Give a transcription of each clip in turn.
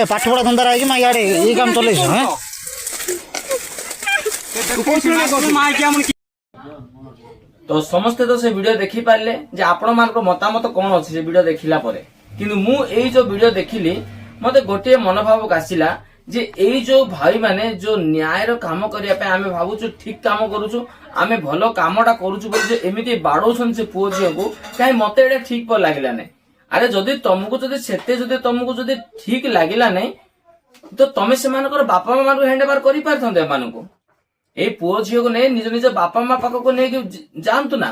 पाठ पढ़ा धंदा रही माँ यार ये काम चल तो समस्ते तो से वीडियो देखी पारे जे आपण मान मतामत कौन अच्छे से वीडियो देखला परे किंतु मु एई जो वीडियो देखिली मते गोटे मनोभाव आसिला जे एई जो भाई माने जो न्याय रो काम करिया पे आमे भाबुछु ठीक काम करूछु आमे भलो कामटा करूछु बोली जे एमिति बाडौछन से पुओ झियो को काई मते एडा ठीक पर लागिला नै अरे जदि तुमको जदि सेते जदि तुमको जदि ठीक लागिला नै तो तमे से मानकर बापा मां को हैंड ओवर करि पारथंदे मानको ए पुओ झियो को नै निज निज बापा मां पाको को नै जानतु ना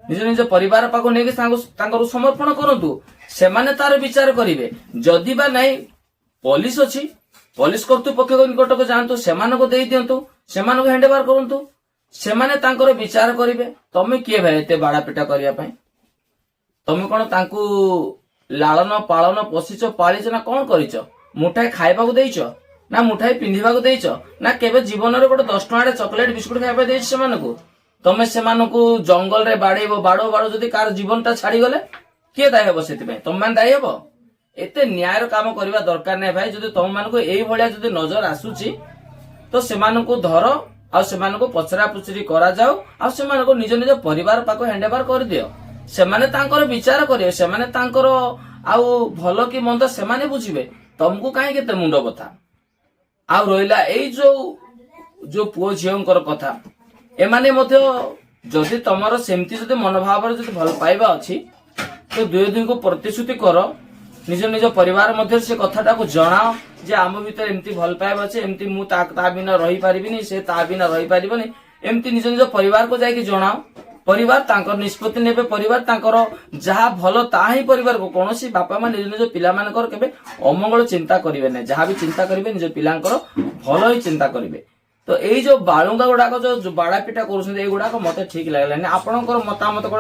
निज निज परिवार पाको नै तांकर समर्पण करंतु से माने तार विचार करिवे जदि बा नै पुलिस अछि पुलिस कर्तृपक्ष निकट को जानतु से मानको देई दियंतु से मानको हैंड ओवर करंतु से माने तांकर विचार करिवे तमे किए भाई एते बाड़ा पिटा करिया पई तमे कोन तांकू लालन पालन पोषिच पालिच ना कौन करिच मुठाई खाइबा को देइच ना मुठाई पिंधिबा को देइच ना केबे जीवन रे गोटे 10 टका चॉकलेट बिस्कुट खाइबा देइच से मानको तमे से मानको जंगल रे बाड़ेबो बाड़ो बाड़ो जदी कार जीवनटा छाड़ी गले के दाय हेबो सेति पे तमे मान दाय हेबो एते न्याय रो काम करबा दरकार नै भाई जदी तमे मानको एई भलिया जदी नजर आसुची तो से मानको धर आ से मानको पचरा पुचरी करा जाऊ आ से मानको निज निज परिवार पाको हैंड ओवर कर दियो से माने तांकर विचार करिवे से माने तांकर आउ भलो कि मंद से माने बुझिबे तुमको काहे केते मुंडो बथा आ रोइला एई जो पुओ झियोंकर कथा ए माने मध्य जदि तमरो सेमति जदि मनोभाव रे जदि भल पाइबा अछि तो दुई दुई को प्रतिश्रुति कर निज निज परिवार मध्य से कथाटा को जणाओ जे आम भीतर एमती भल पाइबा अछि एमती मु ता बिना रही पारिबिनी से ता बिना रही पारिबनी एमती निज निज परिवार को जाई कि जणाओ परिवार तांकर निष्पत्ति नेबे परिवार तांकर जहा भलो ता ही परिवार को कोनोसी बापा मा निज निज पिला मानकर केबे अमंगल चिंता करिवे नै जहा भी चिंता करिवे निज पिलांकर भलो ही चिंता करिवे तो एई जो बाळुंगा गुडा को जो बाड़ा पिटा करूछन एई गुडा को मते ठीक लागला नै आपनकर मतामत को